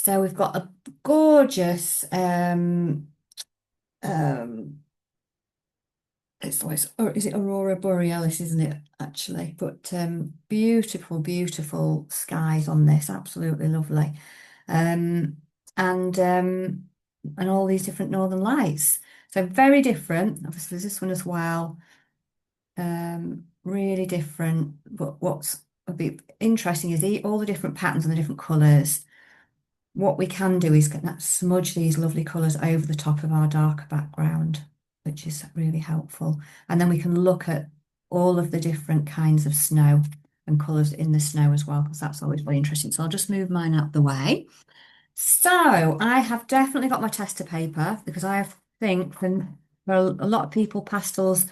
So we've got a gorgeous um or is it Aurora Borealis, isn't it, actually? But beautiful, beautiful skies on this, absolutely lovely. Um and um and all these different northern lights. So very different. Obviously, there's this one as well. Really different. But what's a bit interesting is all the different patterns and the different colours. What we can do is smudge these lovely colours over the top of our darker background, which is really helpful. And then we can look at all of the different kinds of snow and colours in the snow as well, because that's always very interesting. So I'll just move mine out the way. So I have definitely got my tester paper because I think for a lot of people, pastels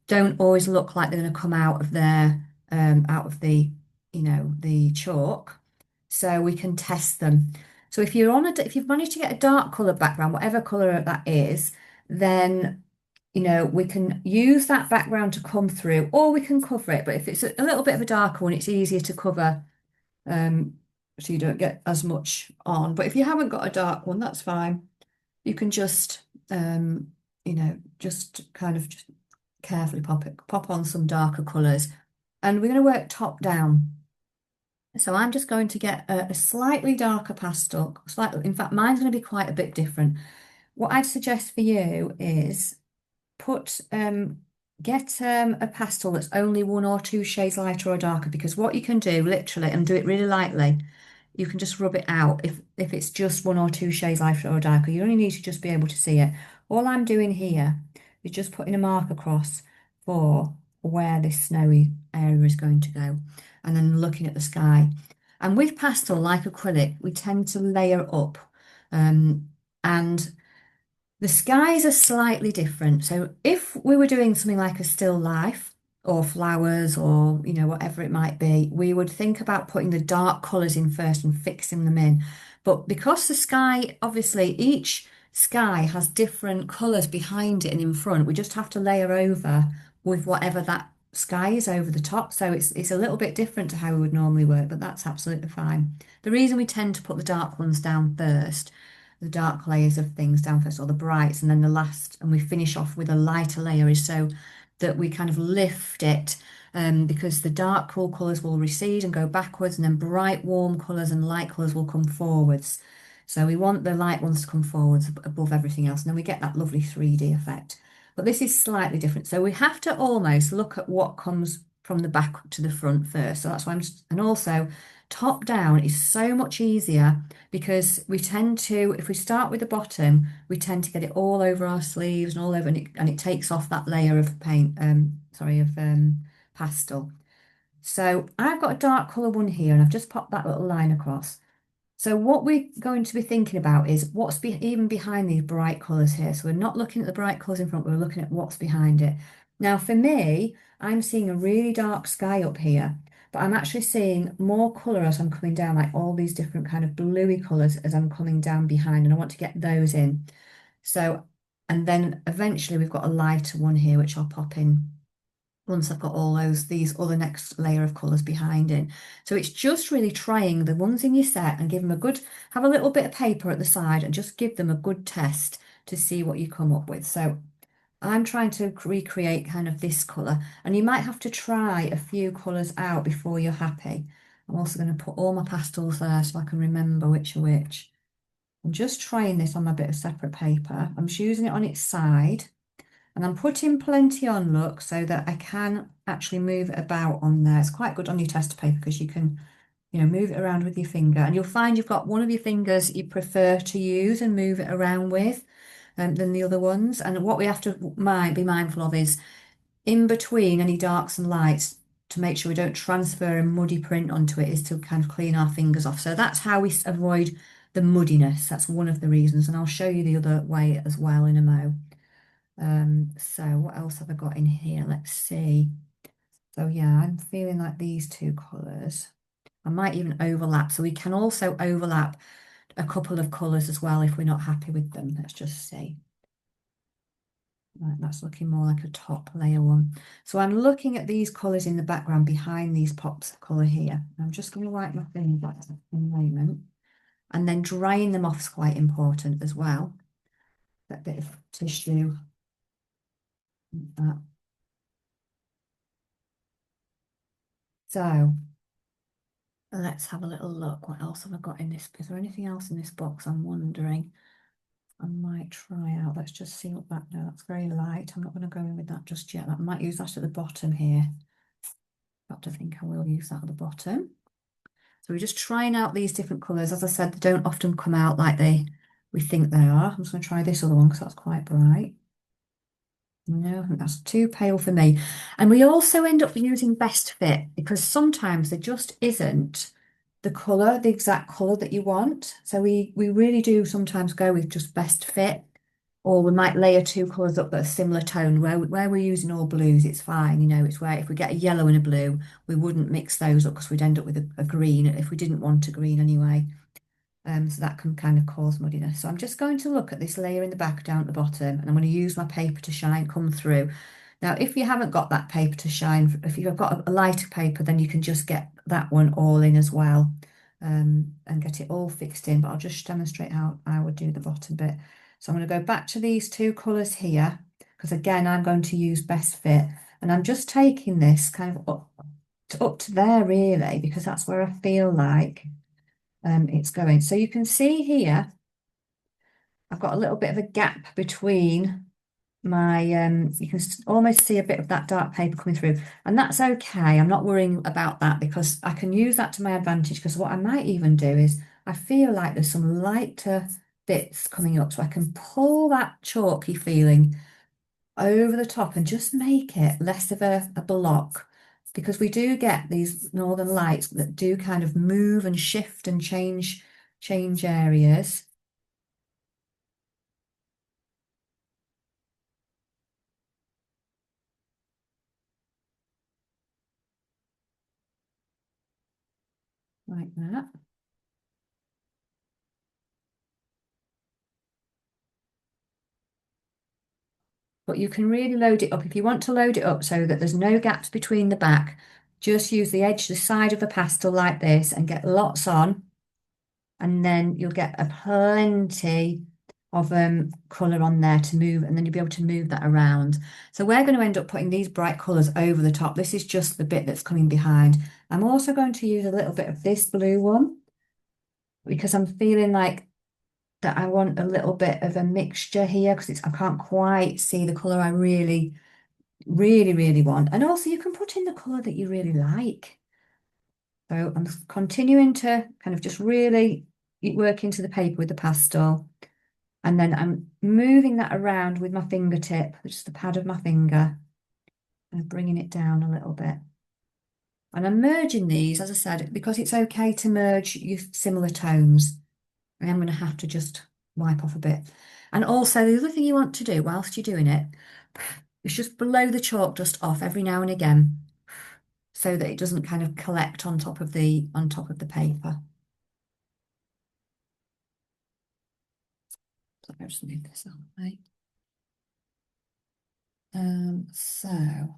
don't always look like they're going to come out of out of the the chalk, so we can test them. So if you've managed to get a dark color background, whatever color that is, then we can use that background to come through, or we can cover it. But if it's a little bit of a darker one, it's easier to cover, um so you don't get as much on. But if you haven't got a dark one, that's fine. You can just just kind of just carefully pop on some darker colours, and we're going to work top down. So I'm just going to get a slightly darker pastel, slightly, in fact, mine's going to be quite a bit different. What I'd suggest for you is put get a pastel that's only one or two shades lighter or darker, because what you can do literally, and do it really lightly, you can just rub it out. If it's just one or two shades lighter or darker, you only need to just be able to see it. All I'm doing here is just putting a mark across for where this snowy area is going to go, and then looking at the sky. And with pastel, like acrylic, we tend to layer up, and the skies are slightly different. So if we were doing something like a still life or flowers, or whatever it might be, we would think about putting the dark colours in first and fixing them in. But because the sky, obviously each sky has different colours behind it and in front, we just have to layer over with whatever that sky is over the top. So it's a little bit different to how we would normally work, but that's absolutely fine. The reason we tend to put the dark ones down first, the dark layers of things down first, or the brights, and then the last, and we finish off with a lighter layer, is so that we kind of lift it, because the dark cool colours will recede and go backwards, and then bright warm colours and light colours will come forwards. So we want the light ones to come forwards above everything else, and then we get that lovely 3D effect. But this is slightly different. So we have to almost look at what comes from the back to the front first. So that's why and also top down is so much easier, because we tend to, if we start with the bottom, we tend to get it all over our sleeves and all over, and it takes off that layer of paint, sorry, of pastel. So I've got a dark colour one here, and I've just popped that little line across. So what we're going to be thinking about is what's even behind these bright colours here. So we're not looking at the bright colours in front, we're looking at what's behind it. Now for me, I'm seeing a really dark sky up here, but I'm actually seeing more colour as I'm coming down, like all these different kind of bluey colours as I'm coming down behind, and I want to get those in. So, and then eventually we've got a lighter one here, which I'll pop in once I've got all these other next layer of colours behind it. So it's just really trying the ones in your set and give them a good, have a little bit of paper at the side and just give them a good test to see what you come up with. So I'm trying to recreate kind of this colour, and you might have to try a few colours out before you're happy. I'm also going to put all my pastels there so I can remember which are which. I'm just trying this on my bit of separate paper. I'm just using it on its side. And I'm putting plenty on, look, so that I can actually move it about on there. It's quite good on your tester paper because you can, move it around with your finger. And you'll find you've got one of your fingers you prefer to use and move it around with, than the other ones. And what we have to be mindful of is in between any darks and lights, to make sure we don't transfer a muddy print onto it, is to kind of clean our fingers off. So that's how we avoid the muddiness. That's one of the reasons. And I'll show you the other way as well in a mo. So what else have I got in here? Let's see. So yeah, I'm feeling like these two colours. I might even overlap. So we can also overlap a couple of colours as well if we're not happy with them. Let's just see. Right, that's looking more like a top layer one. So I'm looking at these colours in the background behind these pops of colour here. I'm just going to wipe my finger back in a moment. And then drying them off is quite important as well. That bit of tissue. That. So let's have a little look. What else have I got in this? Is there anything else in this box? I'm wondering. I might try out. Let's just see what that. No, that's very light. I'm not going to go in with that just yet. I might use that at the bottom here. Got to think I will use that at the bottom. So we're just trying out these different colours. As I said, they don't often come out like we think they are. I'm just going to try this other one because that's quite bright. No, I think that's too pale for me. And we also end up using Best Fit because sometimes there just isn't the colour, the exact colour that you want. So we really do sometimes go with just Best Fit, or we might layer two colours up that are similar tone. Where we're using all blues, it's fine. You know, it's where if we get a yellow and a blue, we wouldn't mix those up because we'd end up with a green if we didn't want a green anyway. So that can kind of cause muddiness. So I'm just going to look at this layer in the back down at the bottom, and I'm going to use my paper to shine come through. Now, if you haven't got that paper to shine, if you've got a lighter paper, then you can just get that one all in as well, and get it all fixed in. But I'll just demonstrate how I would do the bottom bit. So I'm going to go back to these two colours here, because again, I'm going to use Best Fit. And I'm just taking this kind of up to there really, because that's where I feel like it's going. So you can see here, I've got a little bit of a gap between my, you can almost see a bit of that dark paper coming through, and that's okay. I'm not worrying about that because I can use that to my advantage, because what I might even do is I feel like there's some lighter bits coming up, so I can pull that chalky feeling over the top and just make it less of a block, because we do get these northern lights that do kind of move and shift and change areas. Like that. But you can really load it up. If you want to load it up so that there's no gaps between the back, just use the edge, the side of a pastel like this and get lots on, and then you'll get a plenty of colour on there to move, and then you'll be able to move that around. So we're going to end up putting these bright colours over the top. This is just the bit that's coming behind. I'm also going to use a little bit of this blue one because I'm feeling like that I want a little bit of a mixture here, because I can't quite see the colour I really want. And also you can put in the colour that you really like. So I'm continuing to kind of just really work into the paper with the pastel. And then I'm moving that around with my fingertip, which is the pad of my finger, and bringing it down a little bit. And I'm merging these, as I said, because it's okay to merge your similar tones. I am going to have to just wipe off a bit. And also the other thing you want to do whilst you're doing it is just blow the chalk dust off every now and again, so that it doesn't kind of collect on top of the paper. So I'll just move this out of the way. So I'm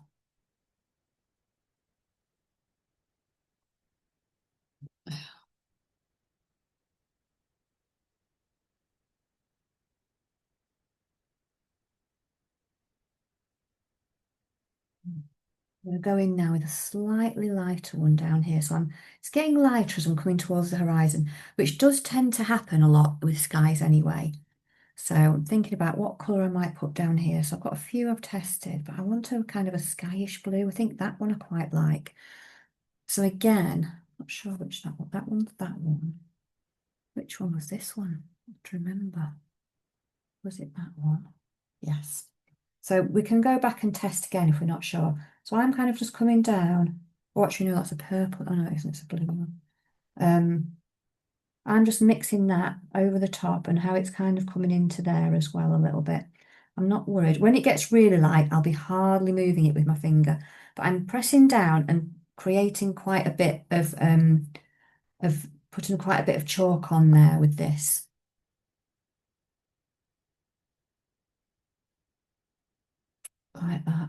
going to go in now with a slightly lighter one down here. So it's getting lighter as I'm coming towards the horizon, which does tend to happen a lot with skies anyway. So I'm thinking about what colour I might put down here. So I've got a few I've tested, but I want a kind of a skyish blue. I think that one I quite like. So again, not sure which that one. That one's that one. Which one was this one? I have to remember. Was it that one? Yes. So we can go back and test again if we're not sure. So I'm kind of just coming down. Oh, actually, no, that's a purple. Oh, no, it isn't. It's a blue one. I'm just mixing that over the top and how it's kind of coming into there as well a little bit. I'm not worried. When it gets really light, I'll be hardly moving it with my finger, but I'm pressing down and creating quite a bit of putting quite a bit of chalk on there with this. Like that.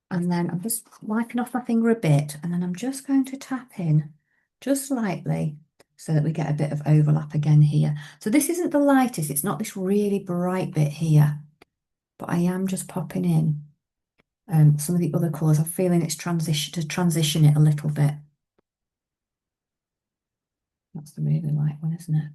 And then I'm just wiping off my finger a bit, and then I'm just going to tap in just lightly so that we get a bit of overlap again here. So this isn't the lightest, it's not this really bright bit here, but I am just popping in some of the other colours. I'm feeling it's transition it a little bit. That's the really light one, isn't it?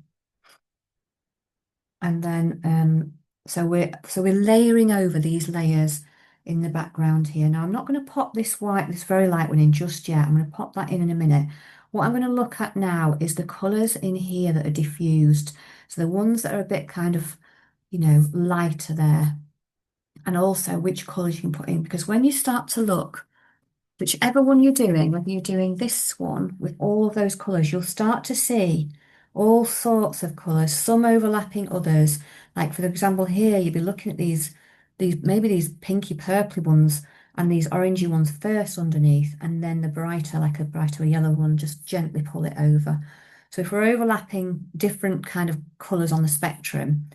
And then so we're layering over these layers in the background here. Now I'm not going to pop this very light one in just yet. I'm going to pop that in a minute. What I'm going to look at now is the colours in here that are diffused. So the ones that are a bit kind of, lighter there. And also which colours you can put in, because when you start to look, whichever one you're doing, whether you're doing this one with all of those colours, you'll start to see all sorts of colours, some overlapping others. Like for example, here you'll be looking at these pinky purpley ones and these orangey ones first underneath, and then the like a brighter yellow one, just gently pull it over. So if we're overlapping different kind of colours on the spectrum,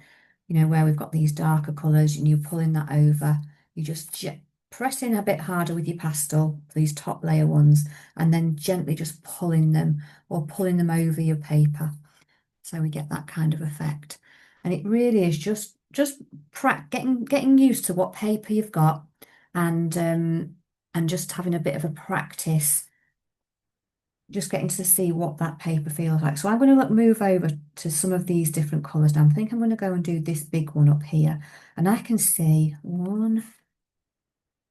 where we've got these darker colours and you're pulling that over, you just press in a bit harder with your pastel, these top layer ones, and then gently just pulling them over your paper. So we get that kind of effect. And it really is just getting used to what paper you've got, and just having a bit of a practice, just getting to see what that paper feels like. So I'm going to move over to some of these different colours now. I think I'm going to go and do this big one up here. And I can see one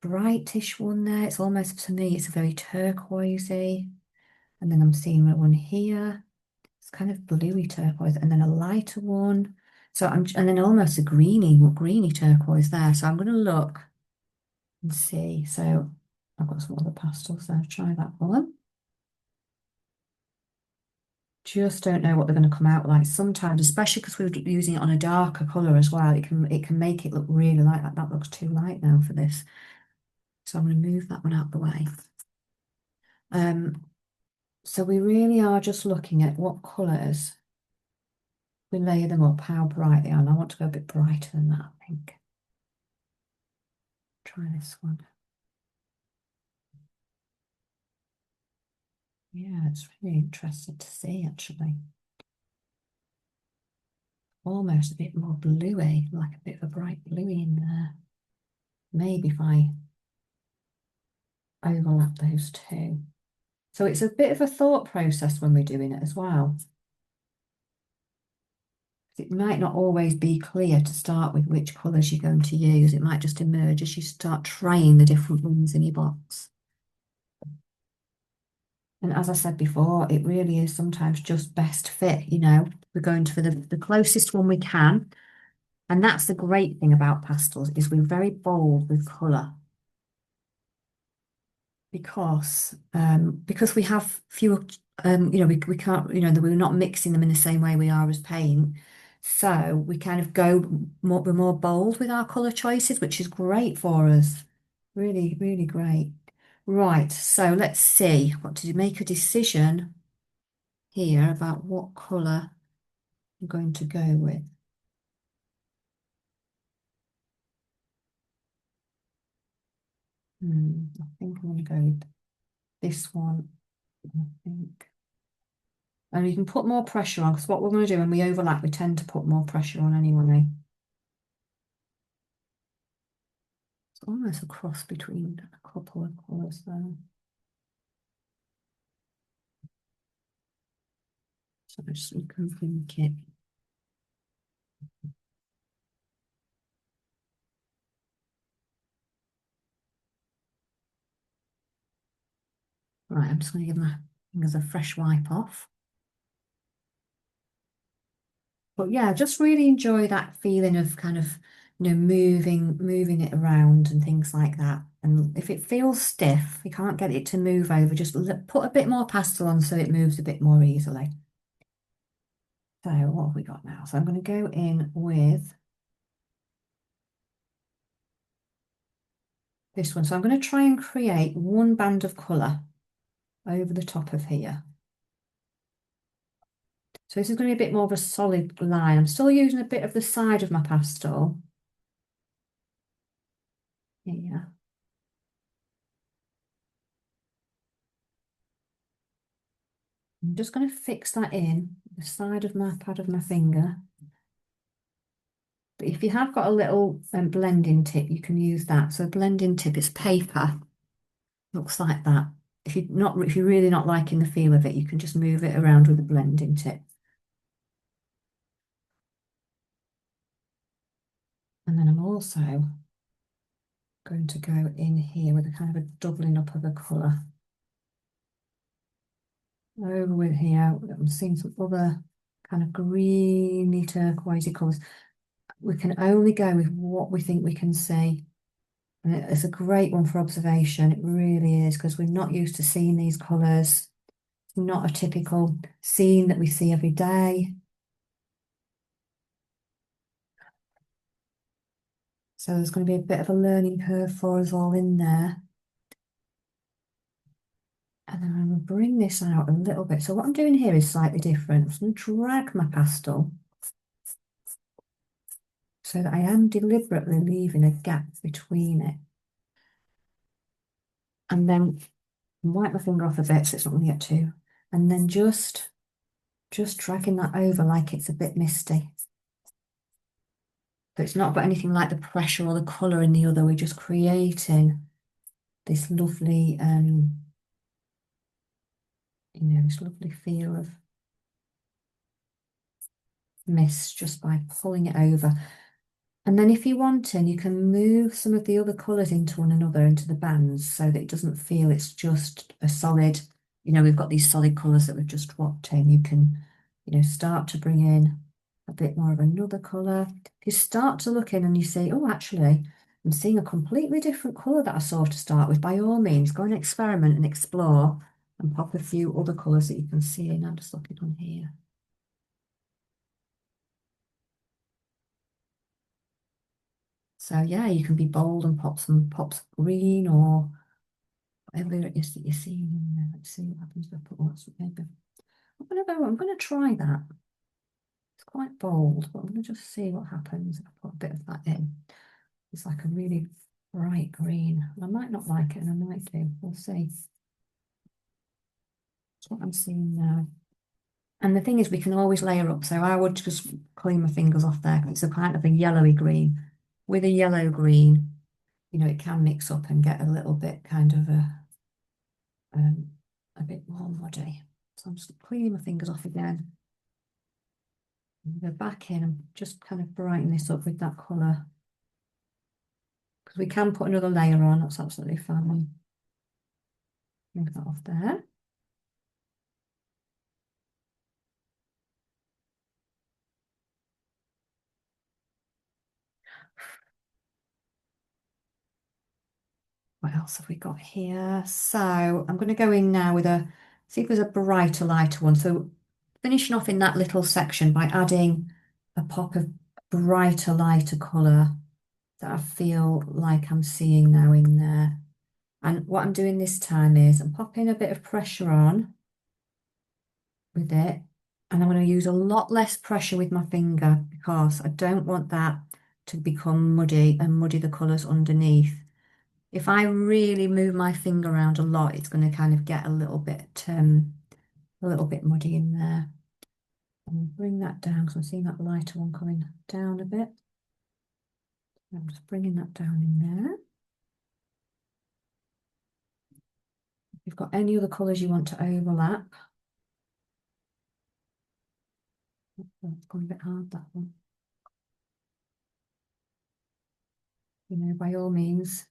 brightish one there. It's almost, to me, it's a very turquoisey. And then I'm seeing one here. It's kind of bluey turquoise, and then a lighter one. And then almost a greeny turquoise there. So I'm going to look and see. So I've got some other pastels there. Try that one. Just don't know what they're going to come out like sometimes, especially because we're using it on a darker colour as well. It can make it look really light. That looks too light now for this. So I'm going to move that one out the way. So we really are just looking at what colours we layer them up, how bright they are. And I want to go a bit brighter than that, I think. Try this one. Yeah, it's really interesting to see actually. Almost a bit more bluey, like a bit of a bright bluey in there. Maybe if I overlap those two. So it's a bit of a thought process when we're doing it as well. It might not always be clear to start with which colours you're going to use. It might just emerge as you start trying the different ones in your box. And as I said before, it really is sometimes just best fit, we're going for the closest one we can. And that's the great thing about pastels, is we're very bold with colour. Because we have fewer, we can't, we're not mixing them in the same way we are as paint. So we kind of we're more bold with our colour choices, which is great for us. Really, really great. Right, so let's see, what to make a decision here about what colour I'm going to go with. I think I'm going to go with this one, I think. And you can put more pressure on, because what we're going to do when we overlap, we tend to put more pressure on anyway. It's almost a cross between a couple of colours there. So I just can think it. Right, I'm just going to give my fingers a fresh wipe off. But yeah, just really enjoy that feeling of kind of, moving it around and things like that. And if it feels stiff, you can't get it to move over, just put a bit more pastel on so it moves a bit more easily. So what have we got now? So I'm going to go in with this one. So I'm going to try and create one band of colour over the top of here. So this is going to be a bit more of a solid line. I'm still using a bit of the side of my pastel. Yeah. I'm just going to fix that in the side of my pad of my finger. But if you have got a little blending tip, you can use that. So blending tip is paper, looks like that. If you're really not liking the feel of it, you can just move it around with a blending tip. And then I'm also going to go in here with a kind of a doubling up of a colour. Over with here, I'm seeing some other kind of greeny turquoisey colours. We can only go with what we think we can see. And it's a great one for observation. It really is, because we're not used to seeing these colours. It's not a typical scene that we see every day. So there's going to be a bit of a learning curve for us all in there. And then I'm going to bring this out a little bit. So what I'm doing here is slightly different. I'm going to drag my pastel so that I am deliberately leaving a gap between it. And then wipe my finger off a bit so it's not going to get too. And then just dragging that over like it's a bit misty. So it's not got anything like the pressure or the colour in the other. We're just creating this lovely, this lovely feel of mist just by pulling it over. And then if you want to, you can move some of the other colours into one another, into the bands, so that it doesn't feel it's just a solid, we've got these solid colours that we've just swapped in. You can, start to bring in a bit more of another colour. If you start to look in and you say, oh, actually, I'm seeing a completely different colour that I saw to start with, by all means, go and experiment and explore and pop a few other colours that you can see in. I'm just looking on here. So yeah, you can be bold and pop some pops of green or whatever it is that you're seeing in there. Let's see what happens if I put lots of maybe. I'm gonna try that. It's quite bold, but I'm gonna just see what happens if I put a bit of that in. It's like a really bright green. I might not like it and I might do. We'll see. That's what I'm seeing now. And the thing is, we can always layer up. So I would just clean my fingers off there, because it's a kind of a yellowy green. With a yellow green, it can mix up and get a little bit kind of a bit more muddy. So I'm just cleaning my fingers off again. Go back in and just kind of brighten this up with that colour. Because we can put another layer on, that's absolutely fine. Move that off there. What else have we got here? So I'm going to go in now with see if there's a brighter, lighter one. So finishing off in that little section by adding a pop of brighter, lighter colour that I feel like I'm seeing now in there. And what I'm doing this time is I'm popping a bit of pressure on with it. And I'm going to use a lot less pressure with my finger, because I don't want that to become muddy and muddy the colours underneath. If I really move my finger around a lot, it's going to kind of get a little bit muddy in there. And bring that down, because I'm seeing that lighter one coming down a bit. I'm just bringing that down in there. If you've got any other colours you want to overlap. Oh, it's gone a bit hard, that one. By all means,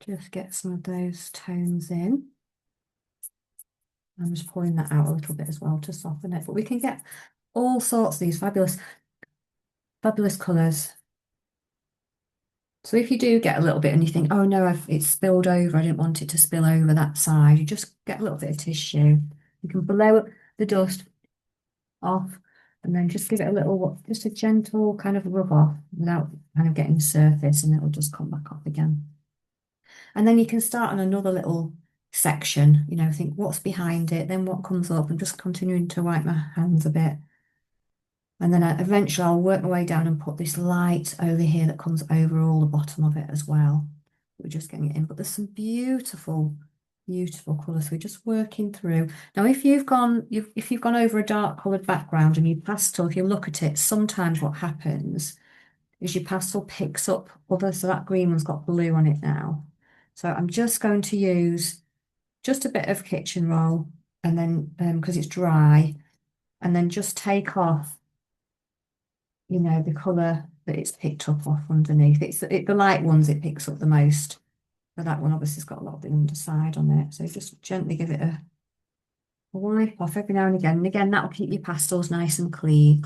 just get some of those tones in. I'm just pulling that out a little bit as well to soften it. But we can get all sorts of these fabulous, fabulous colours. So if you do get a little bit and you think, oh no, it's spilled over, I didn't want it to spill over that side, you just get a little bit of tissue. You can blow the dust off and then just give it just a gentle kind of rub off without kind of getting the surface, and it'll just come back off again. And then you can start on another little section, think what's behind it, then what comes up, and just continuing to wipe my hands a bit. And then eventually I'll work my way down and put this light over here that comes over all the bottom of it as well. We're just getting it in, but there's some beautiful Beautiful colour. So we're just working through. Now, if you've gone over a dark coloured background and you pastel, if you look at it, sometimes what happens is your pastel picks up other, so that green one's got blue on it now. So I'm just going to use just a bit of kitchen roll and then, because it's dry, and then just take off, the colour that it's picked up off underneath. The light ones it picks up the most. But that one obviously has got a lot of the underside on it. So just gently give it a wipe off every now and again. And again, that'll keep your pastels nice and clear.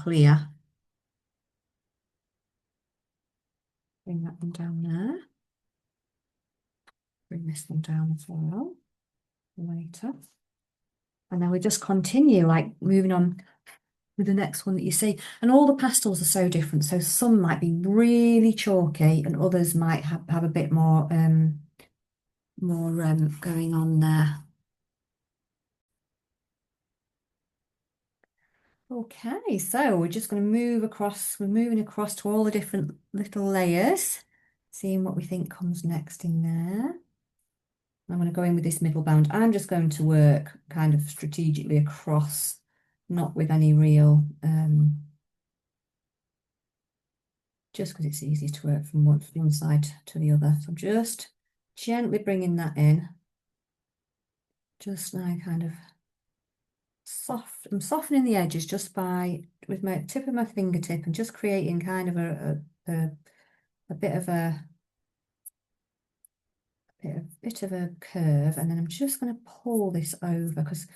Bring that one down there. Bring this one down as well later. And then we just continue, like moving on with the next one that you see. And all the pastels are so different. So some might be really chalky and others might have a bit more going on there. Okay, so we're just going to move across, we're moving across to all the different little layers, seeing what we think comes next in there. I'm going to go in with this middle band. I'm just going to work kind of strategically across, not with any real, just because it's easier to work from one side to the other. So I'm just gently bringing that in, just now kind of I'm softening the edges just with my tip of my fingertip and just creating kind of a bit of a bit of a curve, and then I'm just going to pull this over, because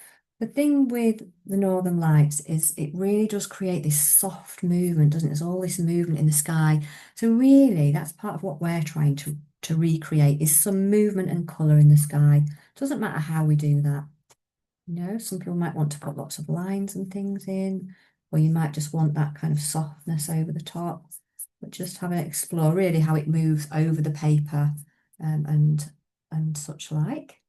the thing with the Northern Lights is it really does create this soft movement, doesn't it? There's all this movement in the sky. So really that's part of what we're trying to recreate, is some movement and colour in the sky. Doesn't matter how we do that. Some people might want to put lots of lines and things in, or you might just want that kind of softness over the top. But just have an explore really how it moves over the paper, and such like.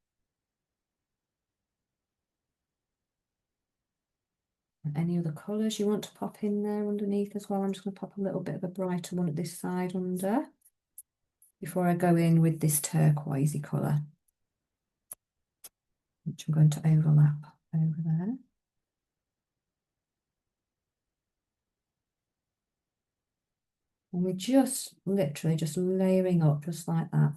Any other colours you want to pop in there underneath as well? I'm just going to pop a little bit of a brighter one at this side under before I go in with this turquoisey colour, which I'm going to overlap over there. And we're just literally just layering up just like that.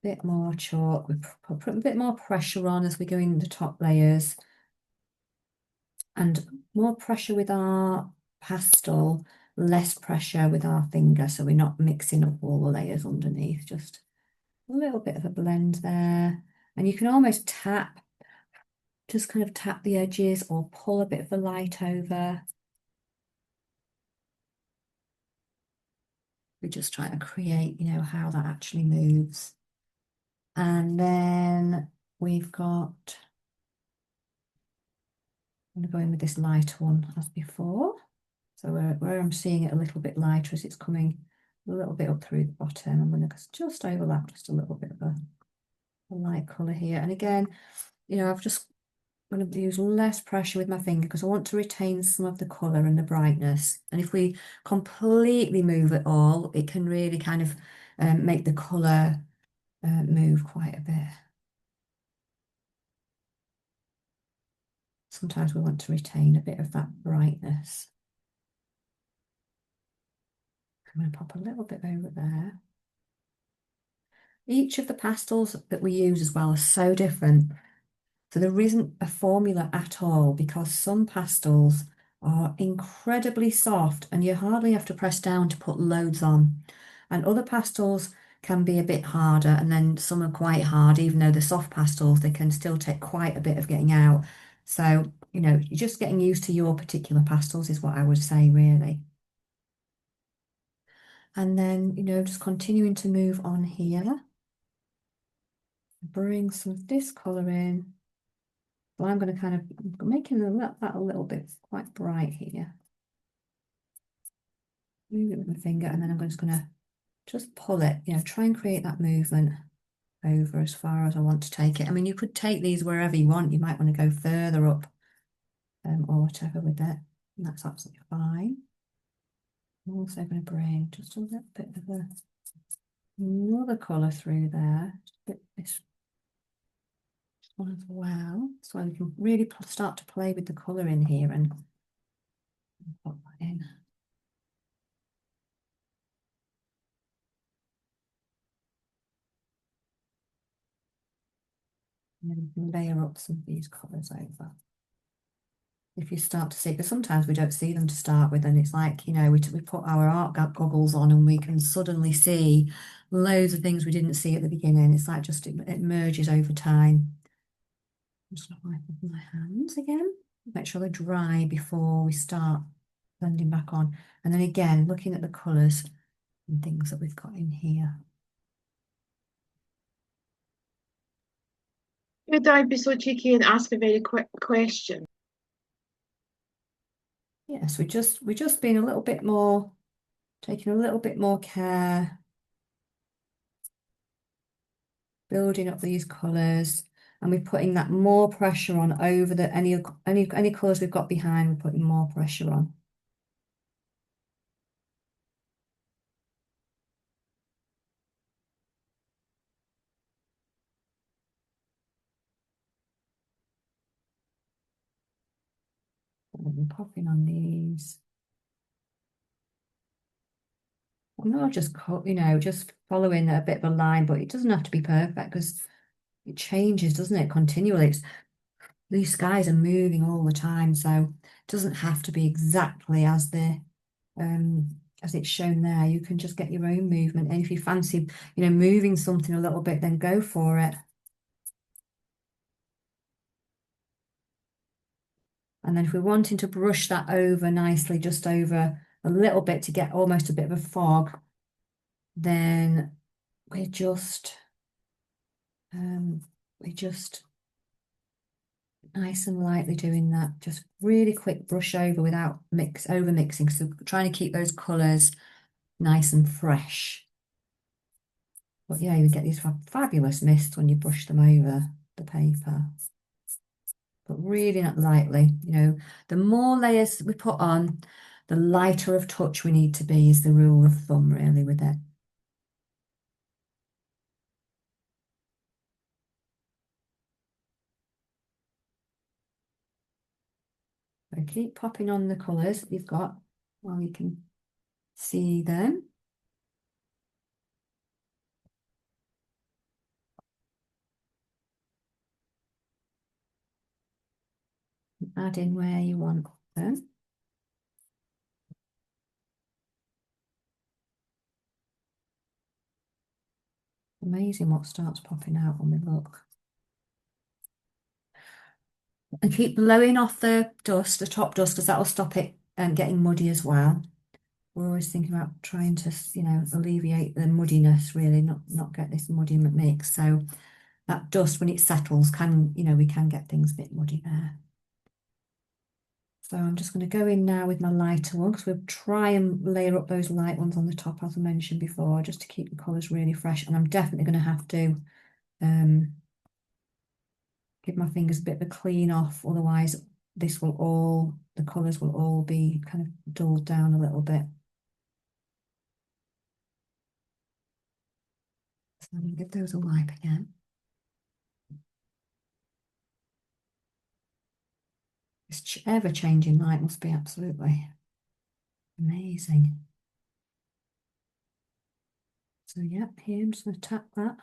Bit more chalk, we put a bit more pressure on as we go in the top layers, and more pressure with our pastel, less pressure with our finger, so we're not mixing up all the layers underneath. Just a little bit of a blend there, and you can almost just kind of tap the edges or pull a bit of the light over. We're just trying to create, how that actually moves. And then we've got, I'm going to go in with this lighter one as before. So where I'm seeing it a little bit lighter as it's coming a little bit up through the bottom, I'm going to just overlap just a little bit of a light colour here. And again, I've just going to use less pressure with my finger because I want to retain some of the colour and the brightness. And if we completely move it all, it can really kind of make the colour move quite a bit. Sometimes we want to retain a bit of that brightness. I'm going to pop a little bit over there. Each of the pastels that we use as well are so different. So there isn't a formula at all, because some pastels are incredibly soft and you hardly have to press down to put loads on. And other pastels can be a bit harder, and then some are quite hard, even though the soft pastels, they can still take quite a bit of getting out. So, you're just getting used to your particular pastels is what I would say, really. And then, just continuing to move on here. Bring some of this colour in. So I'm going to kind of making that a little bit quite bright here. Move it with my finger, and then I'm just going to just pull it, try and create that movement over as far as I want to take it. I mean, you could take these wherever you want. You might want to go further up or whatever with it, and that's absolutely fine. I'm also going to bring just a little bit of another colour through there. Just a bit this one as well. So we can really start to play with the colour in here and put that in. And then we can layer up some of these colours over. If you start to see, because sometimes we don't see them to start with, and it's like, we put our art goggles on and we can suddenly see loads of things we didn't see at the beginning. It's like just it merges over time. I'm just going to wipe up my hands again. Make sure they're dry before we start blending back on. And then again, looking at the colours and things that we've got in here. Could I be so cheeky and ask a very quick question? Yes, we're just being a little bit more, taking a little bit more care, building up these colours, and we're putting that more pressure on over the any colours we've got behind, we're putting more pressure on. And popping on these. I'm not just just following a bit of a line, but it doesn't have to be perfect because it changes, doesn't it, continually. These skies are moving all the time, so it doesn't have to be exactly as it's shown there. You can just get your own movement, and if you fancy, moving something a little bit, then go for it. And then if we're wanting to brush that over nicely, just over a little bit to get almost a bit of a fog, then we're just um, we're just nice and lightly doing that. Just really quick brush over without over mixing. So trying to keep those colours nice and fresh. But yeah, you get these fabulous mists when you brush them over the paper. But really not lightly, the more layers we put on, the lighter of touch we need to be is the rule of thumb really with it. So keep popping on the colours that you've got while you can see them. Add in where you want them. Amazing what starts popping out when we look. And keep blowing off the dust, the top dust, because that'll stop it getting muddy as well. We're always thinking about trying to, alleviate the muddiness, really, not get this muddy mix. So that dust, when it settles, we can get things a bit muddy there. So I'm just going to go in now with my lighter one because we'll try and layer up those light ones on the top, as I mentioned before, just to keep the colours really fresh. And I'm definitely going to have to give my fingers a bit of a clean off, otherwise the colours will all be kind of dulled down a little bit. So I'm going to give those a wipe again. This ever-changing light must be absolutely amazing. So yeah, here I'm just going to tap that.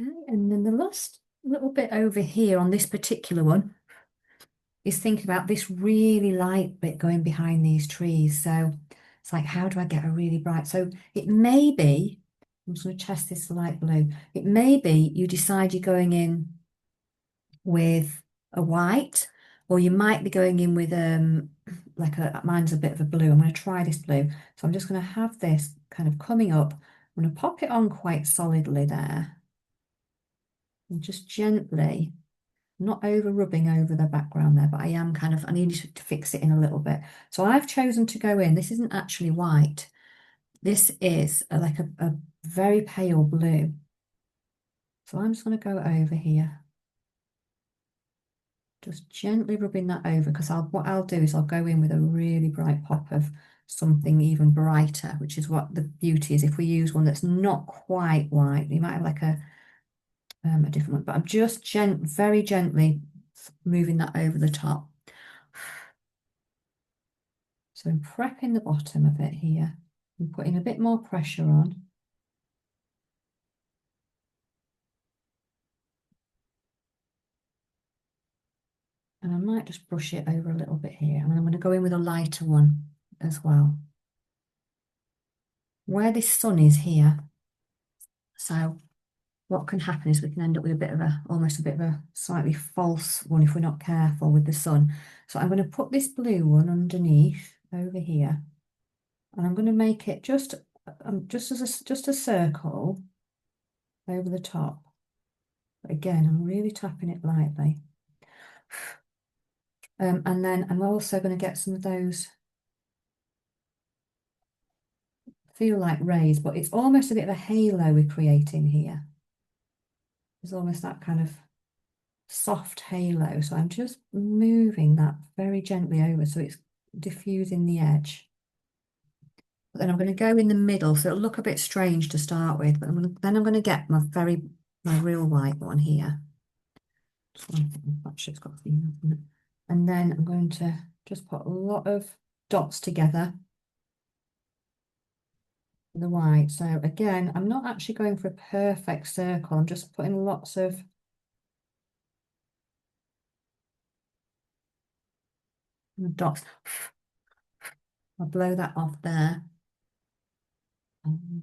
Okay, and then the last little bit over here on this particular one is thinking about this really light bit going behind these trees. So it's like, how do I get a really bright? So it may be, I'm just going to test this light blue. It may be you decide you're going in with a white, or you might be going in with mine's a bit of a blue. I'm going to try this blue. So I'm just going to have this kind of coming up. I'm going to pop it on quite solidly there. And just gently, not over rubbing over the background there, but I am I need to fix it in a little bit. So I've chosen to go in, this isn't actually white. This is like a very pale blue. So I'm just going to go over here, just gently rubbing that over because what I'll do is I'll go in with a really bright pop of something even brighter, which is what the beauty is. If we use one that's not quite white, you might have like a different one, but I'm just very gently moving that over the top. So I'm prepping the bottom of it here and putting a bit more pressure on. And I might just brush it over a little bit here. And I'm going to go in with a lighter one as well. Where this sun is here, so what can happen is we can end up with a bit of almost a bit of a slightly false one if we're not careful with the sun. So I'm going to put this blue one underneath over here, and I'm going to make it just as just a circle over the top. But again, I'm really tapping it lightly. And then I'm also going to get some of those feel like rays, but it's almost a bit of a halo we're creating here. There's almost that kind of soft halo. So I'm just moving that very gently over so it's diffusing the edge. But then I'm going to go in the middle, so it'll look a bit strange to start with, but then I'm going to get my real white one here. Actually, it's got and then I'm going to just put a lot of dots together with the white. So again, I'm not actually going for a perfect circle. I'm just putting lots of dots. I'll blow that off there. Um,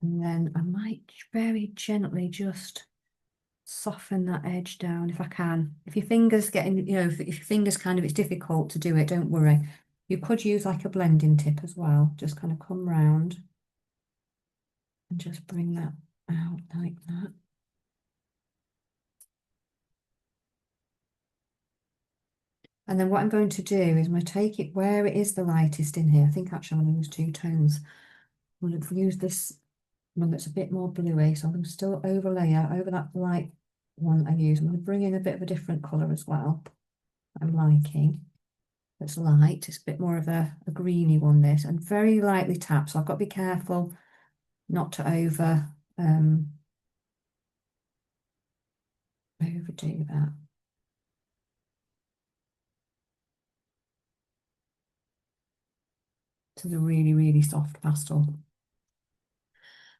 And then I might very gently just soften that edge down if I can. If your fingers getting, if your fingers kind of, it's difficult to do it, don't worry. You could use like a blending tip as well. Just kind of come round and just bring that out like that. And then what I'm going to do is I'm going to take it where it is the lightest in here. I think actually I'm going to use two tones. I'm going to use this one that's a bit more bluey, so I'm going to still overlay it over that light one I use. I'm going to bring in a bit of a different colour as well. I'm liking. It's light, it's a bit more of a greeny one, this, and very lightly tap. So I've got to be careful not to overdo that. To the really, really soft pastel.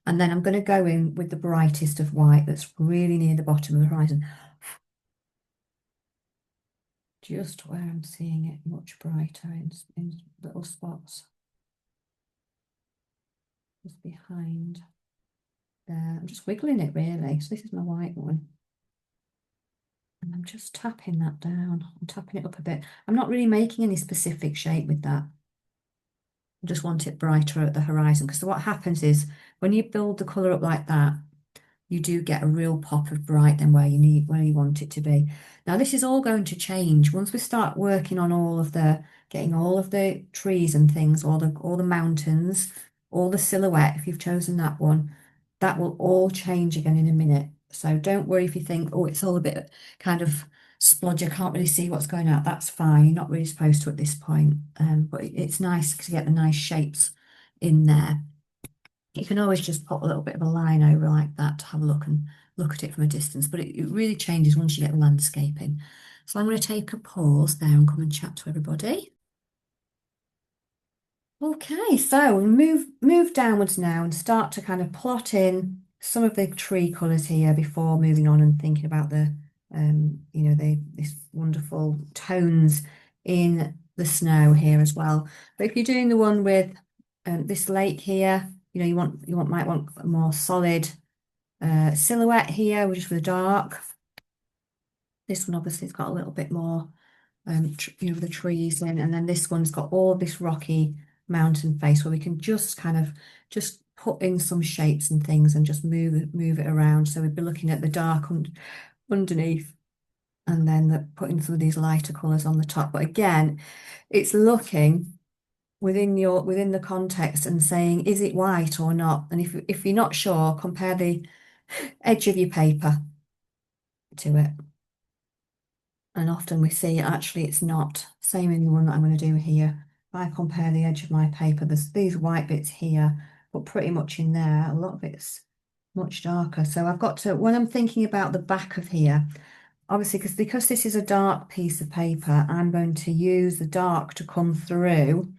And then I'm going to go in with the brightest of white that's really near the bottom of the horizon. Just where I'm seeing it much brighter in little spots. Just behind there. I'm just wiggling it really. So this is my white one. And I'm just tapping that down. I'm tapping it up a bit. I'm not really making any specific shape with that. I just want it brighter at the horizon because what happens is when you build the colour up like that, you do get a real pop of bright then where you want it to be. Now this is all going to change once we start working on getting all of the trees and things, all the mountains, all the silhouette, if you've chosen that one, that will all change again in a minute. So don't worry if you think, oh, it's all a bit kind of splodgy, I can't really see what's going on. That's fine. You're not really supposed to at this point. But it's nice to get the nice shapes in there. You can always just pop a little bit of a line over like that to have a look and look at it from a distance, but it really changes once you get the landscaping. So I'm going to take a pause there and come and chat to everybody. Okay, so we move downwards now and start to kind of plot in some of the tree colours here before moving on and thinking about this wonderful tones in the snow here as well. But if you're doing the one with this lake here, might want a more solid silhouette here, just with a dark. This one obviously has got a little bit more, the trees in, and then this one's got all this rocky mountain face where we can just kind of just put in some shapes and things and just move it around. So we'd be looking at the dark underneath, and then putting some of these lighter colours on the top. But again, it's looking within the context and saying, is it white or not? And if you're not sure, compare the edge of your paper to it. And often we see actually it's not. Same in the one that I'm going to do here. If I compare the edge of my paper, there's these white bits here, but pretty much in there, a lot of it's much darker. So I've got to, when I'm thinking about the back of here, obviously because this is a dark piece of paper, I'm going to use the dark to come through,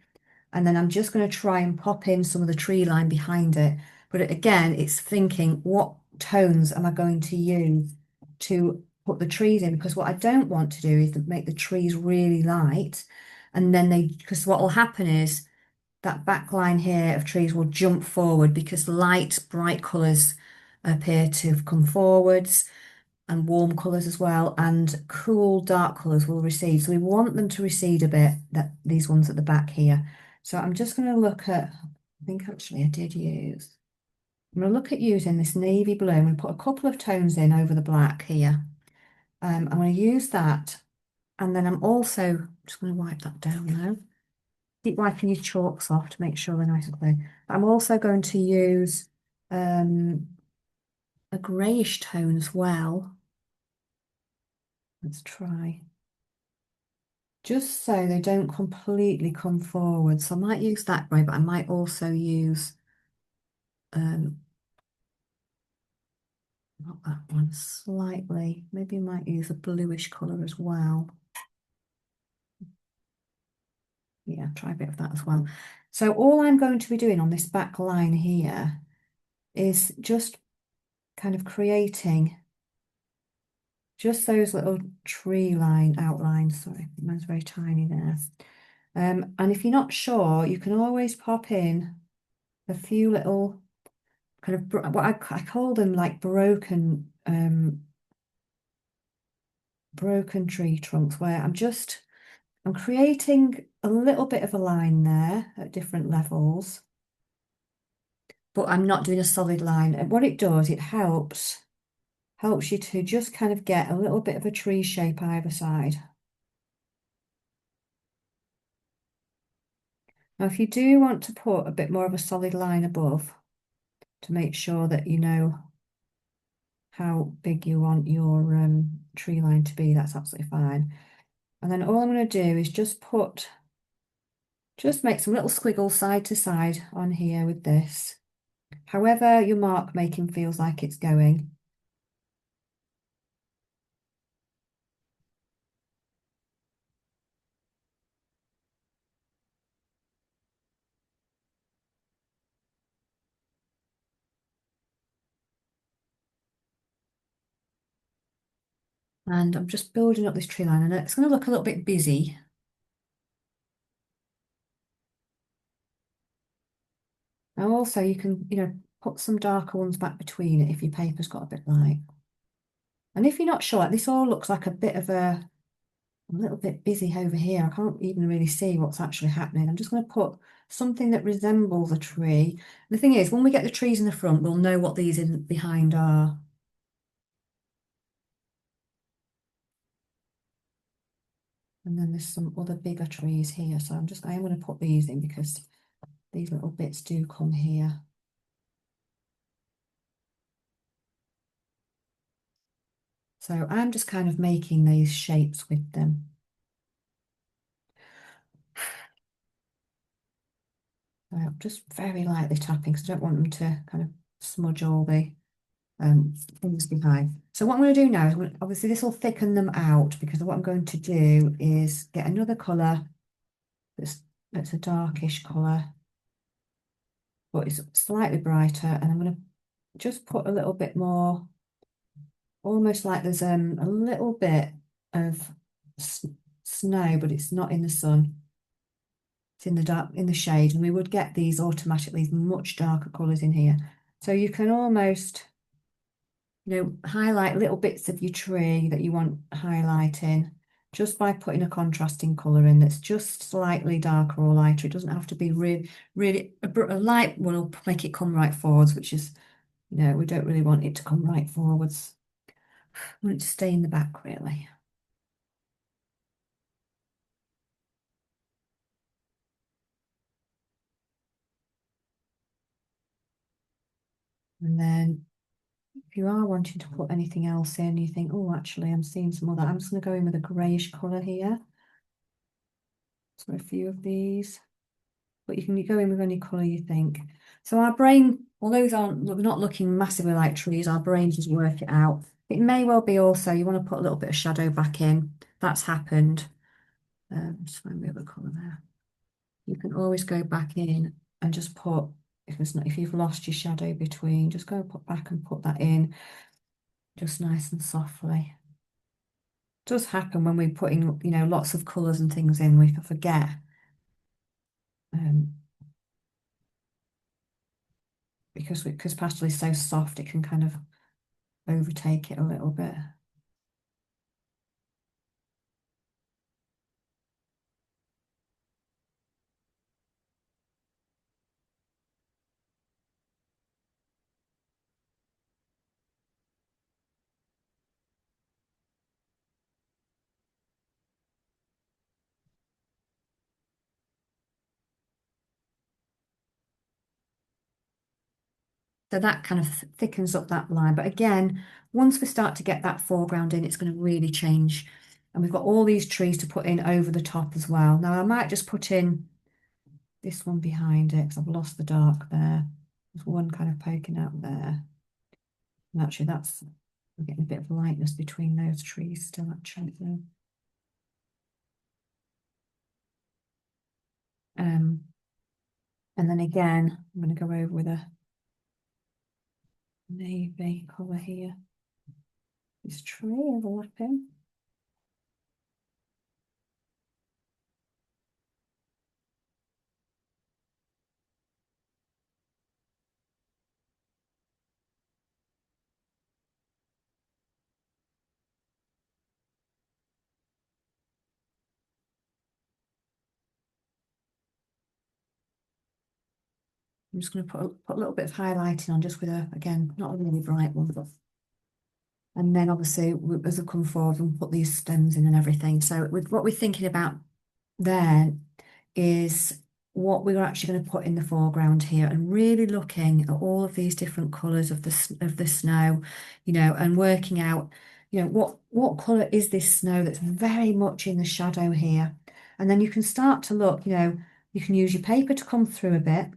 and then I'm just going to try and pop in some of the tree line behind it. But again, it's thinking, what tones am I going to use to put the trees in? Because what I don't want to do is to make the trees really light, and then because what will happen is that back line here of trees will jump forward because light, bright colours appear to have come forwards, and warm colours as well, and cool dark colours will recede. So we want them to recede a bit, that these ones at the back here. So I'm just going to look at, I think actually I did use, I'm going to look at using this navy blue and put a couple of tones in over the black here. I'm going to use that, and then I'm also just going to wipe that down now. Keep wiping your chalks off to make sure they're nice and clear. I'm also going to use a greyish tone as well. Let's try. Just so they don't completely come forward. So I might use that grey, but I might also use um not that one, slightly. Maybe I might use a bluish colour as well. Yeah, try a bit of that as well. So all I'm going to be doing on this back line here is just kind of creating just those little tree line outlines. Sorry, mine's very tiny there. And if you're not sure, you can always pop in a few little kind of what I call them like broken tree trunks, where I'm creating a little bit of a line there at different levels, but I'm not doing a solid line. And what it does, it helps you to just kind of get a little bit of a tree shape either side. Now, if you do want to put a bit more of a solid line above to make sure that you know how big you want your tree line to be, that's absolutely fine. And then all I'm going to do is just make some little squiggles side to side on here with this. However your mark making feels like it's going. And I'm just building up this tree line, and it's going to look a little bit busy. Now also you can, put some darker ones back between it if your paper's got a bit light. And if you're not sure, this all looks like a little bit busy over here. I can't even really see what's actually happening. I'm just going to put something that resembles a tree. The thing is, when we get the trees in the front, we'll know what these in behind are. And then there's some other bigger trees here. So I am going to put these in because these little bits do come here. So I'm just kind of making these shapes with them. So just very lightly tapping because I don't want them to kind of smudge all the things behind. So what I'm going to do now is obviously this will thicken them out, because what I'm going to do is get another colour that's a darkish colour, but it's slightly brighter, and I'm going to just put a little bit more, almost like there's a little bit of snow, but it's not in the sun. It's in the dark, in the shade, and we would get these automatically much darker colours in here. So you can almost, highlight little bits of your tree that you want highlighting just by putting a contrasting colour in that's just slightly darker or lighter. It doesn't have to be really a light one will make it come right forwards, which is, we don't really want it to come right forwards. We want it to stay in the back, really. And then if you are wanting to put anything else in, you think, oh, actually, I'm seeing some other, I'm just going to go in with a greyish colour here. So a few of these, but you can go in with any colour you think. So our brain, although these aren't not looking massively like trees, our brains just work it out. It may well be also you want to put a little bit of shadow back in. That's happened. Just find the other colour there. You can always go back in and just put, if it's not, if you've lost your shadow between, just go put back and put that in, just nice and softly. It does happen when we're putting, lots of colours and things in, we forget. Um, because pastel is so soft, it can kind of overtake it a little bit. So that kind of thickens up that line. But again, once we start to get that foreground in, it's going to really change. And we've got all these trees to put in over the top as well. Now I might just put in this one behind it because I've lost the dark there. There's one kind of poking out there. And actually we're getting a bit of lightness between those trees still actually. Um, and then again, I'm going to go over with a navy colour here. This tree overlapping. I'm just going to put a little bit of highlighting on just with again, not a really bright one, but and then obviously as I come forward and put these stems in and everything. So with what we're thinking about there is what we're actually going to put in the foreground here and really looking at all of these different colours of the snow, and working out, what colour is this snow that's very much in the shadow here. And then you can start to look, you can use your paper to come through a bit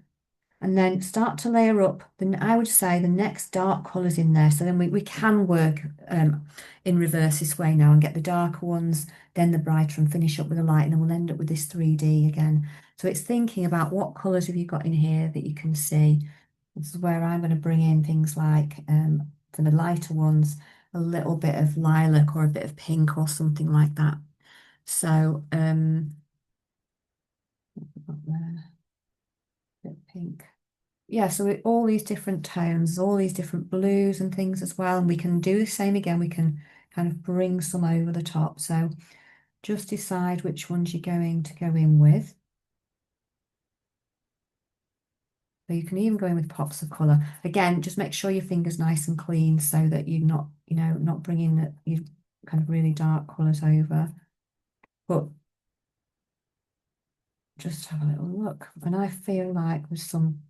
and then start to layer up then I would say the next dark colours in there. So then we can work in reverse this way now and get the darker ones, then the brighter and finish up with a light and then we'll end up with this 3D again. So it's thinking about what colours have you got in here that you can see. This is where I'm going to bring in things like, for the lighter ones, a little bit of lilac or a bit of pink or something like that. So, what have we got there? Bit of pink. Yeah, so all these different tones, all these different blues and things as well. And we can do the same again. We can kind of bring some over the top. So just decide which ones you're going to go in with. So you can even go in with pops of colour. Again, just make sure your finger's nice and clean so that you're not, not bringing you kind of really dark colours over. But just have a little look. And I feel like there's some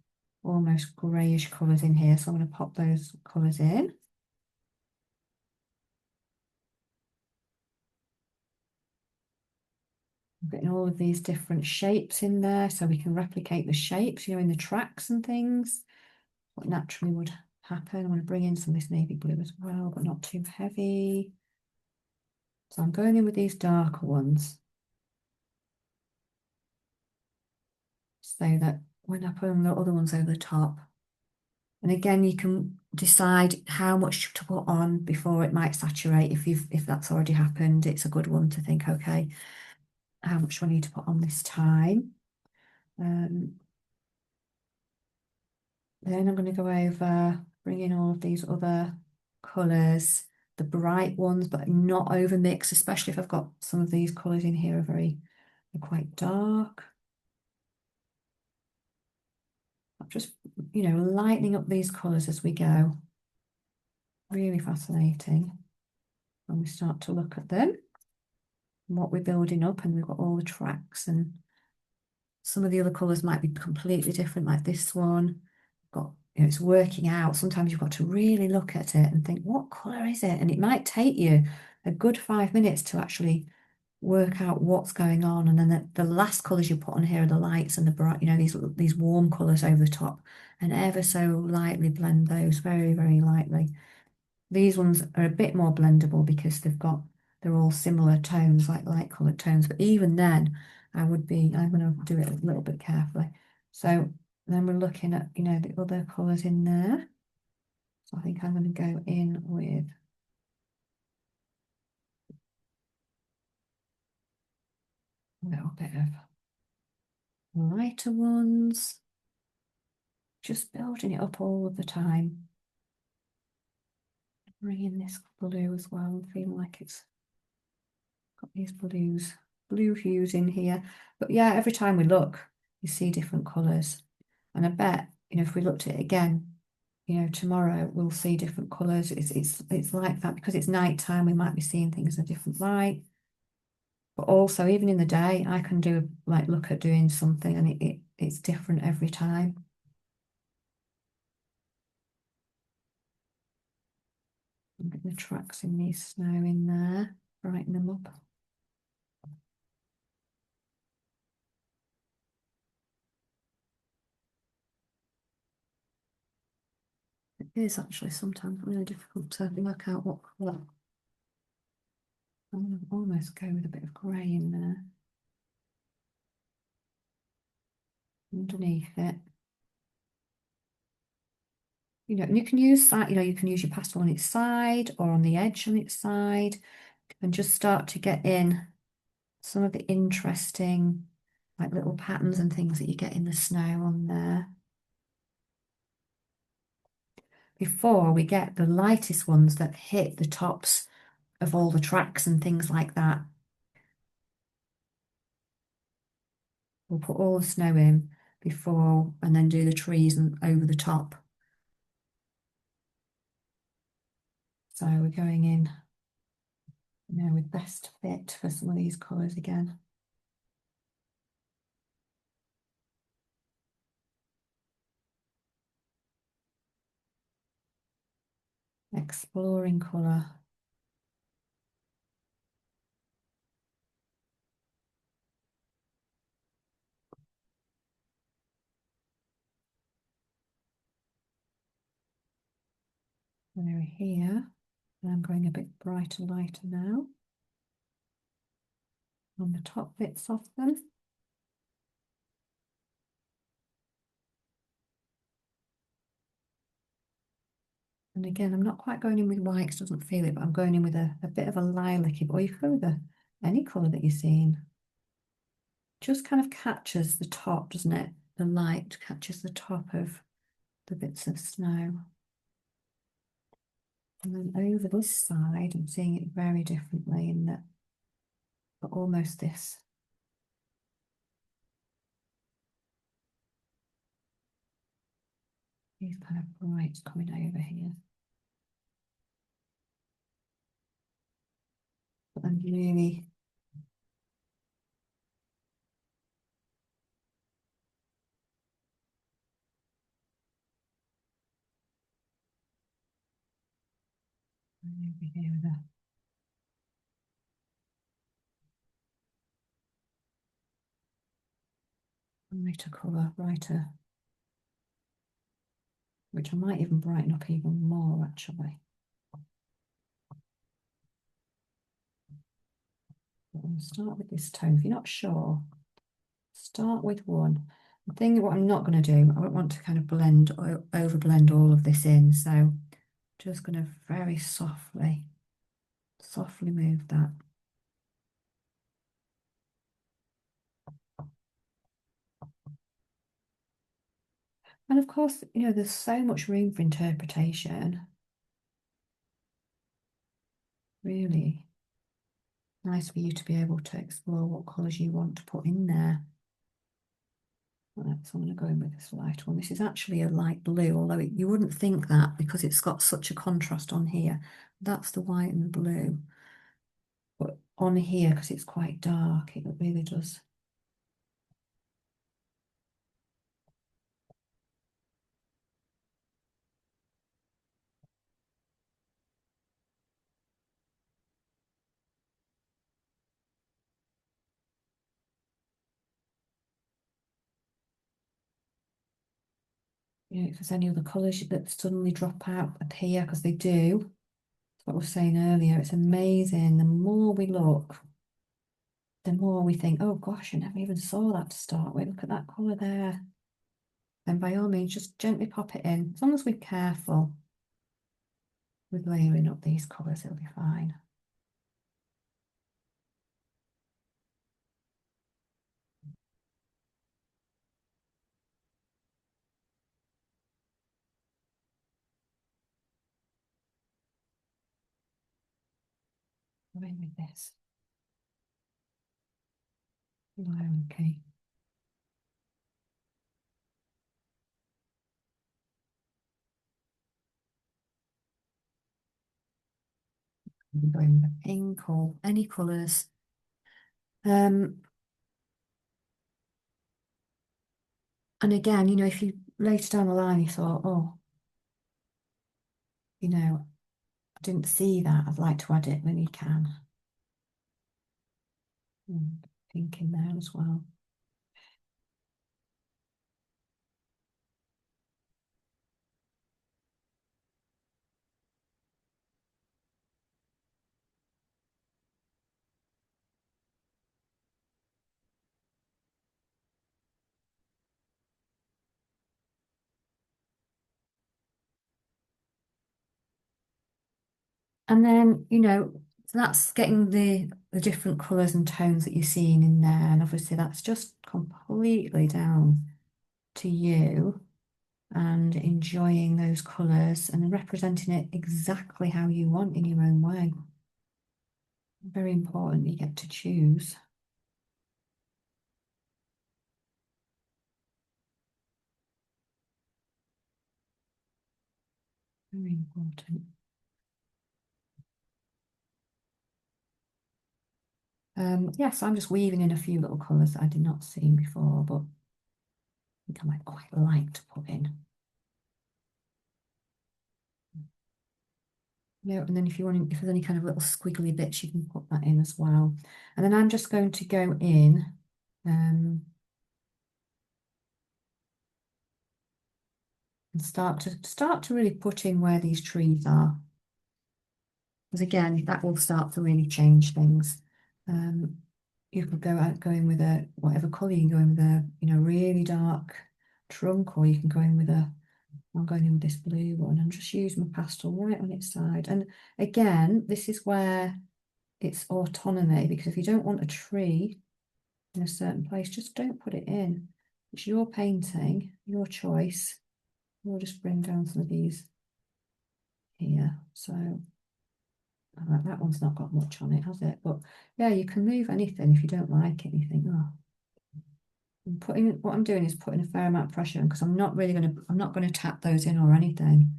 almost greyish colours in here. So I'm going to pop those colours in. Getting all of these different shapes in there so we can replicate the shapes, in the tracks and things, what naturally would happen. I want to bring in some of this navy blue as well, but not too heavy. So I'm going in with these darker ones so that when I put on the other ones over the top, and again, you can decide how much to put on before it might saturate. If that's already happened, it's a good one to think, okay, how much do I need to put on this time? Then I'm going to go over, bring in all of these other colours, the bright ones, but not over mix, especially if I've got some of these colours in here are quite dark. I'm just, lightening up these colours as we go. Really fascinating when we start to look at them and what we're building up, and we've got all the tracks, and some of the other colours might be completely different, like this one. Got it's working out. Sometimes you've got to really look at it and think, what colour is it? And it might take you a good 5 minutes to actually work out what's going on. And then the last colours you put on here are the lights and the bright, these warm colours over the top, and ever so lightly blend those very, very lightly. These ones are a bit more blendable because they're all similar tones, like light coloured tones. But even then, I'm going to do it a little bit carefully. So then we're looking at, the other colours in there. So I think I'm going to go in with a little bit of lighter ones, just building it up all of the time. Bringing this blue as well, feeling like it's got these blue hues in here. But yeah, every time we look, you see different colours. And I bet, if we looked at it again, tomorrow we'll see different colours. It's like that because it's night time, we might be seeing things in a different light. But also, even in the day, I can look at doing something and it's different every time. Get the tracks in these snow in there, brighten them up. It is actually sometimes really difficult to work out what colour. I'm going to almost go with a bit of grey in there underneath it. And you can use that, you can use your pastel on its side or on the edge on its side and just start to get in some of the interesting, like little patterns and things that you get in the snow on there. Before we get the lightest ones that hit the tops of all the tracks and things like that. We'll put all the snow in before and then do the trees and over the top. So we're going in, with best fit for some of these colours again. Exploring colour. Over here, and I'm going a bit brighter, lighter now on the top bits of them. And again, I'm not quite going in with white because it doesn't feel it, but I'm going in with a bit of a lilac, or you can go with any colour that you're seeing. Just kind of captures the top, doesn't it? The light catches the top of the bits of snow. And then over this side, I'm seeing it very differently in that, but almost this. These kind of brights coming over here. But I'm really over here with a lighter colour, brighter, which I might even brighten up even more actually. But I'll start with this tone. If you're not sure, start with one. The thing what I'm not going to do, I don't want to kind of blend or over blend all of this in. So just going to very softly move that. And of course, there's so much room for interpretation. Really nice for you to be able to explore what colours you want to put in there. Right, so I'm going to go in with this light one. This is actually a light blue, although you wouldn't think that because it's got such a contrast on here. That's the white and the blue. But on here, because it's quite dark, it really does. if there's any other colours that suddenly drop out, appear, because they do. That's what I was saying earlier. It's amazing. The more we look, the more we think, oh gosh, I never even saw that to start with. Look at that colour there. Then by all means, just gently pop it in. As long as we're careful with layering up these colours, it'll be fine. Go in with this. Okay. I'm going with pink or any colours. Um, and again, if you later down the line you thought, oh, I didn't see that, I'd like to add it, then you can. Pink in there as well. And then, so that's getting the different colours and tones that you're seeing in there. And obviously that's just completely down to you and enjoying those colours and representing it exactly how you want in your own way. Very important you get to choose. Very important. Yes, I'm just weaving in a few little colours that I did not see before, but I think I might quite like to put in. Yeah, and then if there's any kind of little squiggly bits, you can put that in as well. And then I'm just going to go in and start to really put in where these trees are. Because again, that will start to really change things. Um, you could go in with a whatever colour, you can go in with a really dark trunk, or you can go in with I'm going in with this blue one and just use my pastel right on its side. And again, this is where it's autonomy, because if you don't want a tree in a certain place, just don't put it in. It's your painting, your choice. We'll just bring down some of these here. So that one's not got much on it, has it? But yeah, you can move anything if you don't like it. You think, oh, what I'm doing is putting a fair amount of pressure on, because I'm not going to tap those in or anything.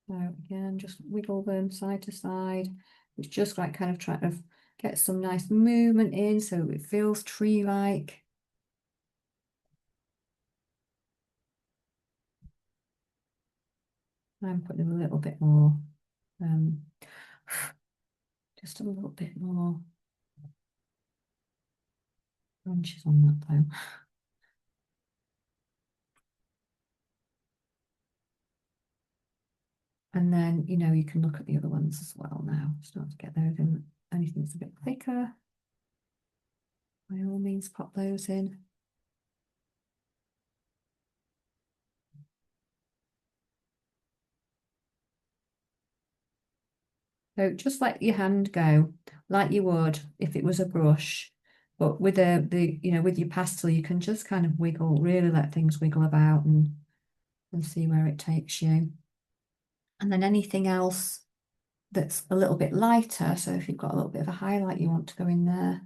So again, just wiggle them side to side. It's just like kind of trying to get some nice movement in so it feels tree-like. I'm putting a little bit more, um, just a little bit more branches on that though. And then, you can look at the other ones as well now. Start to get those in. Anything that's a bit thicker, by all means, pop those in. So just let your hand go, like you would if it was a brush. But with with your pastel, you can just kind of wiggle, really let things wiggle about and see where it takes you. And then anything else that's a little bit lighter, so if you've got a little bit of a highlight you want to go in there,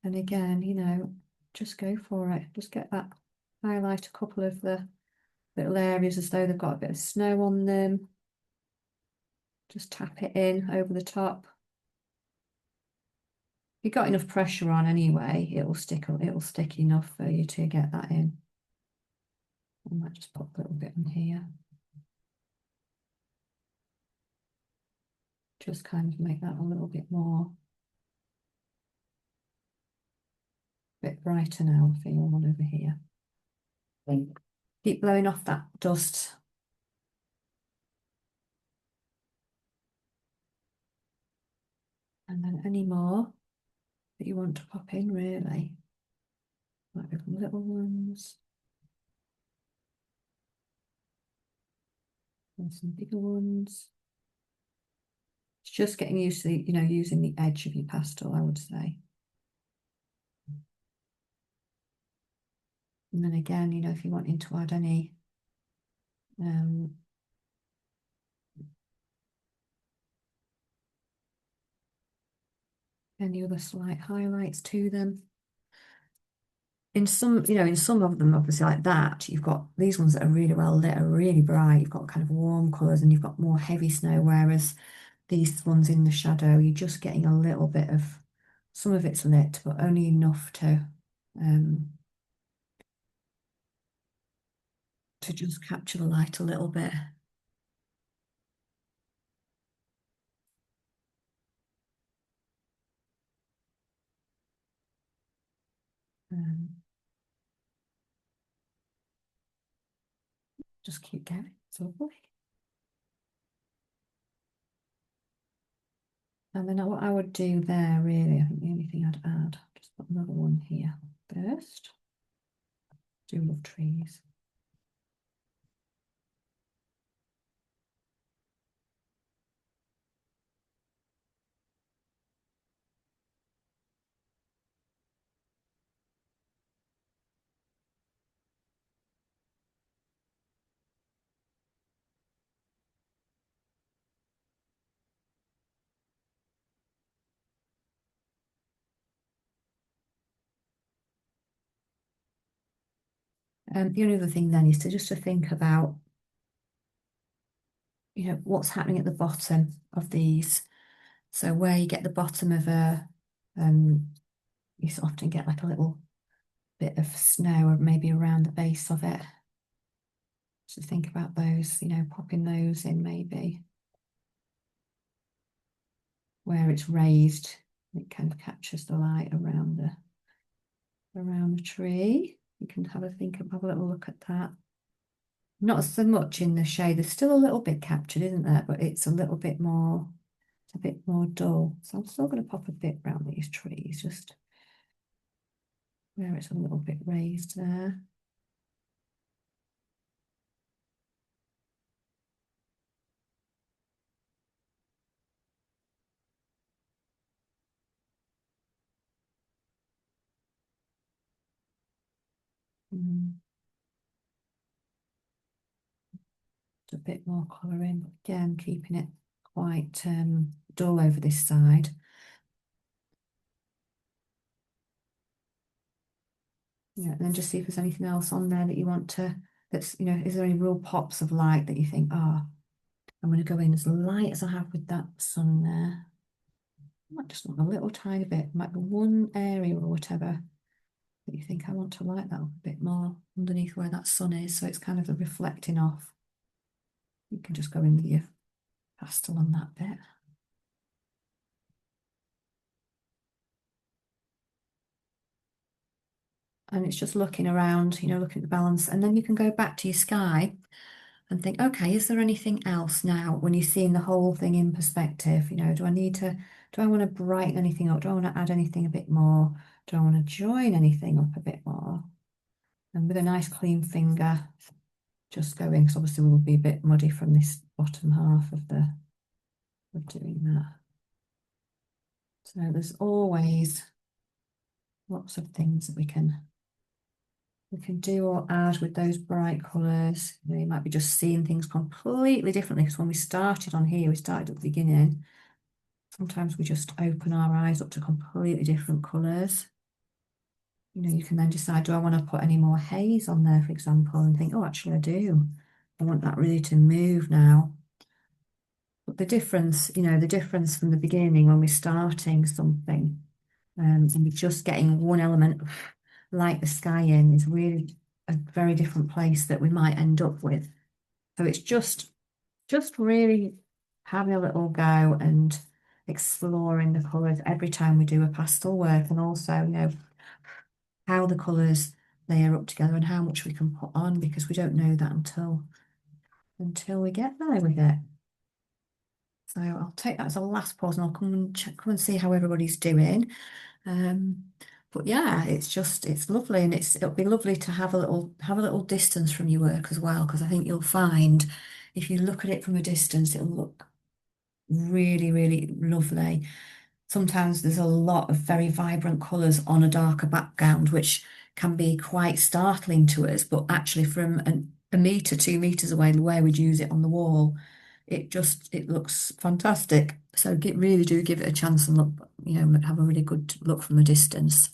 and again, just go for it. Just get that highlight a couple of the little areas as though they've got a bit of snow on them. Just tap it in over the top. If you've got enough pressure on anyway, it'll stick enough for you to get that in. I might just put a little bit in here. Just kind of make that a little bit bit brighter now, I feel, one over here. Keep blowing off that dust. And then any more that you want to pop in, really. Might be little ones. And some bigger ones. It's just getting used to the, using the edge of your pastel, I would say. And then again, if you're wanting to add um, any other slight highlights to them. In some of them, obviously like that, you've got these ones that are really well lit, are really bright. You've got kind of warm colours and you've got more heavy snow, whereas these ones in the shadow, you're just getting a little bit of, some of it's lit, but only enough um, to just capture the light a little bit. Um, just keep going. It's lovely. And then what I would do there, really, I think the only thing I'd add, just put another one here first. Do love trees. The only other thing then is to think about, what's happening at the bottom of these. So where you get the bottom of um, you often get like a little bit of snow or maybe around the base of it. So think about those, popping those in maybe where it's raised. It kind of captures the light around the tree. You can have a little look at that. Not so much in the shade. There's still a little bit captured, isn't there? But it's a bit more dull. So I'm still going to pop a bit around these trees, just where it's a little bit raised there. Mm, a bit more colour in, but again, keeping it quite dull over this side. Yeah, and then just see if there's anything else on there that you want to, is there any real pops of light that you think, oh, I'm going to go in as light as I have with that sun there. I might just want a little tiny bit, might be one area or whatever that you think I want to light that up a bit more underneath where that sun is, so it's kind of reflecting off. You can just go in with your pastel on that bit. And it's just looking around, looking at the balance, and then you can go back to your sky and think, okay, is there anything else now when you're seeing the whole thing in perspective? Do I want to brighten anything up? Do I want to add anything a bit more? Do I want to join anything up a bit more? And with a nice clean finger, just going, because obviously we will be a bit muddy from this bottom half of doing that. So there's always lots of things that we can do or add with those bright colours. You might be just seeing things completely differently, because when we started on here, we started at the beginning. Sometimes we just open our eyes up to completely different colours. You can then decide, do I want to put any more haze on there, for example, and think, oh, actually I do. I want that really to move now. But the difference from the beginning when we're starting something, and we're just getting one element like the sky in, is really a very different place that we might end up with. So it's just really having a little go and exploring the colours every time we do a pastel work, and also, how the colours layer up together and how much we can put on because we don't know that until we get there with it. So I'll take that as a last pause and I'll come and check, come and see how everybody's doing. Um, but yeah, it's lovely and it'll be lovely to have a little distance from your work as well because I think you'll find if you look at it from a distance, it'll look really, really lovely. Sometimes there's a lot of very vibrant colours on a darker background, which can be quite startling to us, but actually from a metre, 2 metres away, the way we'd use it on the wall, it looks fantastic. So really do give it a chance and look, have a really good look from a distance.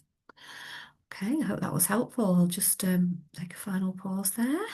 Okay, I hope that was helpful. I'll just take a final pause there.